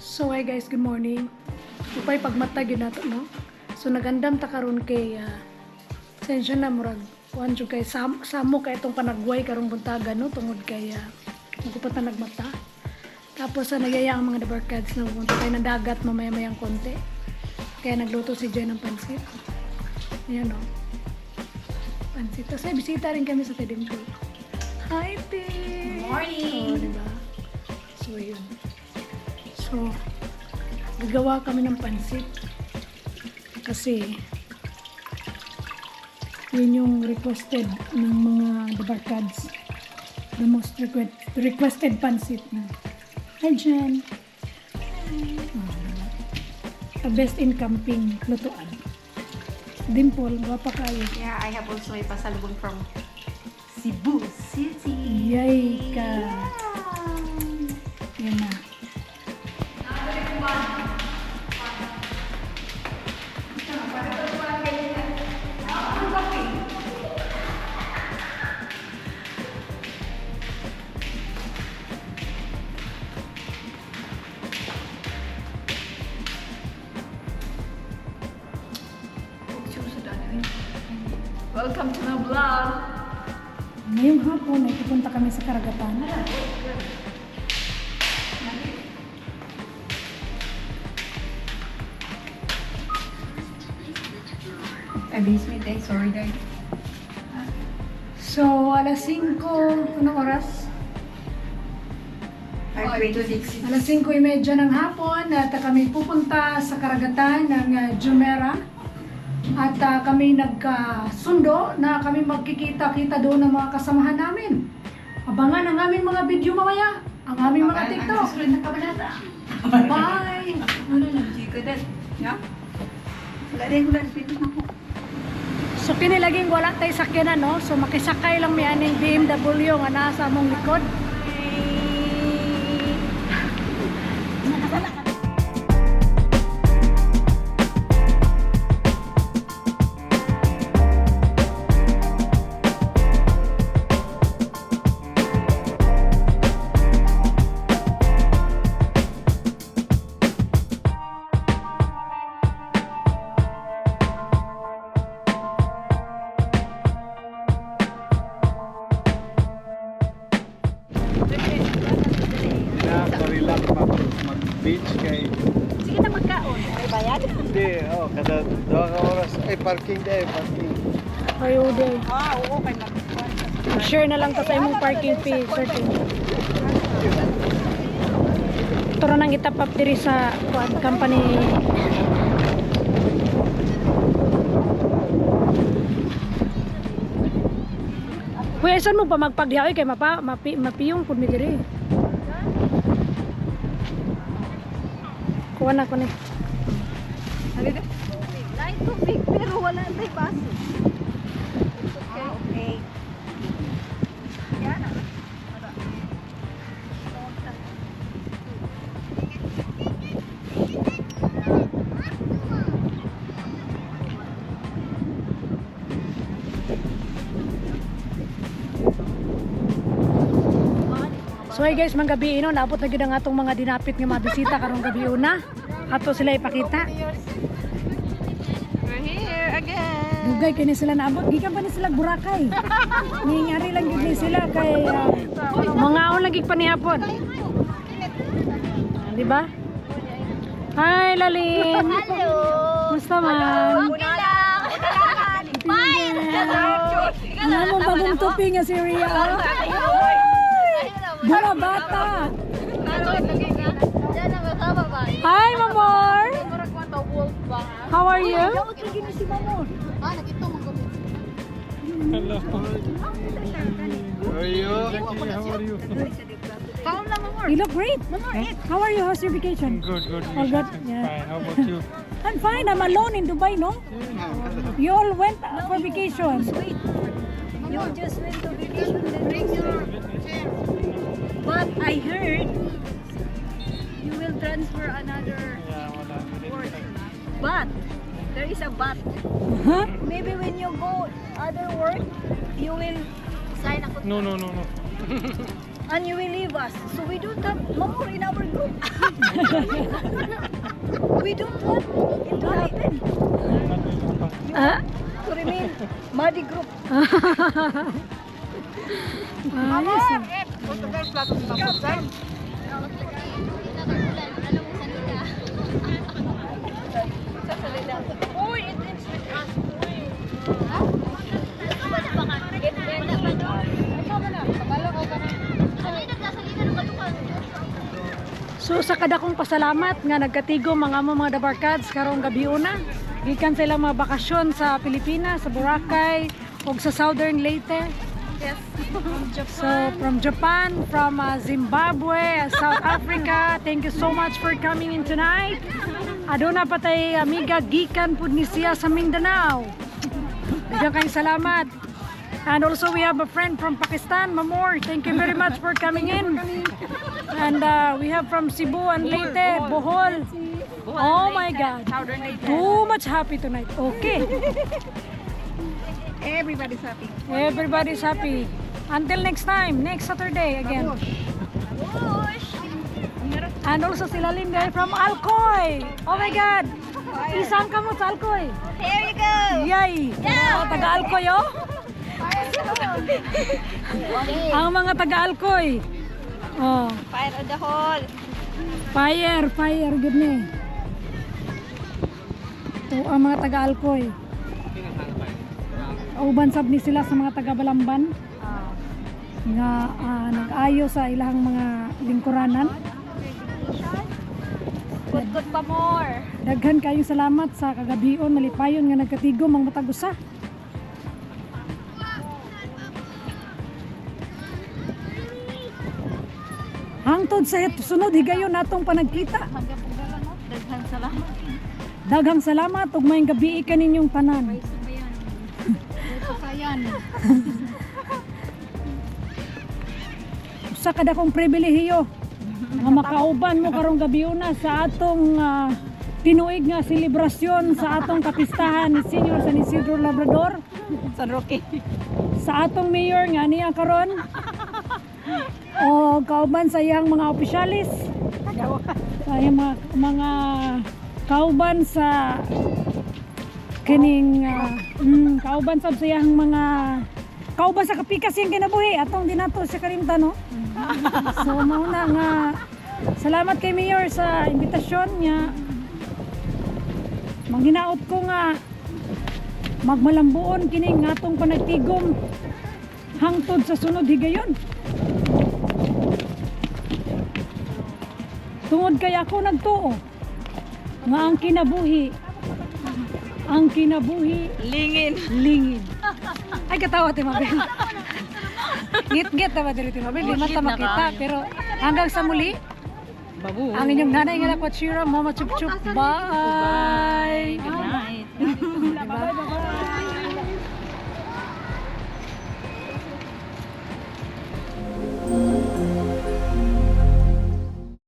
So hi guys, good morning. Upay pagmatag yun nato, no? So nagandam ta karon kay sensya na murag kuan jud kay samo kay itong panagway karong buntagan, no, tungod kay magupata nagmata. Tapos nagyaya ang mga dabarkads na pumunta kay nadagat mamaya-mayang konti. Kaya nagluto si Jen ng pansit. Ayan, no? Pansit. Tapos bisita rin kami sa Tedimpo. Hi, P! Good morning! Oh, diba? So, yun. So, gagawa kami ng pansit. Kasi, yun yung requested ng mga dabarkads. The most requested pansit na. Hi, Jen! The best in camping lutuan. Dimple, gwapa kayo. Yeah, I have also a pasalubong from Cebu City. Yay ka! Yan na. Welcome to my vlog. Ngayong hapon ay pupunta kami sa karagatan. I miss me, day. Sorry, day. So, alas 5, anong oras? 5:26. Alas 5:30 ng hapon at kami pupunta sa karagatan ng Jumeirah. At kami nagkasundo na kami magkikita-kita doon ng mga kasamahan namin. Abangan ang aming mga video mamaya, ang aming mga TikTok. Susunod na kabanata. Bye! Ano lang, Chico, din. Yeah? Wala din, Pito na ko. So kinilaging wala tayo sakyanan, no? So makisakay lang may aning BMW nga nasa among likod. Relax mag-beach kay Sige na magkaon. May bayad? hindi, kada 2 ka oras ay parking day, parking. Ayo day. Oo, kay magkuhan. Share na lang ta sa imong parking fee, certain. Turo nang itapap diri sa company. Kuya, saan mo pa magpagdihaoy kay mapiyong pud mi diri. Kuha na ko ni. Lain tubig, pero wala tayong baso. Okay. Yan na. So hey guys, mga gabi ino, naabot na gid ang atong mga dinapit nga mabisita karong gabi una. Ato sila ipakita. We're here again. Dugay kini sila naabot, gikan pa ni sila Boracay. Ngingari lang gid ni sila kay mga on lagi pa ni hapon. Di ba? Hi Lalin. Hello. Musta man? Okay lang. Fine. Ano mo bagong tupi nga si Ria? Bunga bata. Hi Mamor. How are you? Hello. How are you? How are you? You look great. How are you? How's your vacation? Good, good. All good? Fine. Yeah. How about you? I'm fine. I'm alone in Dubai, no? You all went for vacation. You just went to vacation, then bring your chair. But I heard you will transfer another Yeah, wala. word. But there is a but. Huh? Maybe when you go other work, you will sign a contract. No. And you will leave us. So we don't have more in our group. We don't want it to happen. Ah? To remain muddy group. Ayos. Uy, it's with us. So sa kada kong pasalamat nga nagkatigo mga mga dabarkads karong gabi una. Gikan sila mga bakasyon sa Pilipinas, sa Boracay ug sa Southern Leyte. Yes. So from Japan, from Zimbabwe, South Africa, thank you so much for coming in tonight. Aduna patay amiga gikan pud ni siya sa Mindanao. Daghang kayong salamat. And also we have a friend from Pakistan, Mamor. Thank you very much for coming in. And we have from Cebu and Leyte, Bohol. Oh my God. Too much happy tonight. Okay. Everybody's happy. Everybody's happy. Until next time, next Saturday again. And also sila Linda from Alcoy. Oh my God. Isang ka mo sa Alcoy. Here you go. Yay. Oh, taga Alcoy oh. Ang mga taga Alcoy. Oh, Fire on the hall. fire, good ni. Ito ang mga taga Alcoy. Uban sab ni sila sa mga taga Balamban nga nag-ayo sa ilang mga lingkuranan. Good pa more. Daghan kayo salamat sa kagabion malipayon nga nagkatigom ang matag usa. Hangtod sa sunod higayon natong panagkita. Daghan salamat. Daghang salamat ug maayong gabi kaninyong tanan. Sayan. Usa kada kong pribilehiyo nga makauban mo karong gabi una sa atong tinuig nga selebrasyon sa atong kapistahan ni Senior San Isidro Labrador. San Roque. Sa atong mayor nga niya karon. O kauban sa iyang mga opisyalis. Sa iyang mga kauban sa kining kauban sa iyang mga kauban sa kapikas yung kinabuhi atong dinato sa karimta no. So mauna nga salamat kay Mayor sa imbitasyon niya. Manghinaot ko nga magmalambuon kining atong panagtigom hangtod sa sunod higayon. Tungod kay ako nagtuo nga ang kinabuhi lingin. Ay katawa ti Mabel. Ngit-ngit na ba diri ti Mabel? Di man ta makita pero hanggang sa muli. Ang inyong nanay nga na Kochira, Mama Chup Chup. Bye. Good night.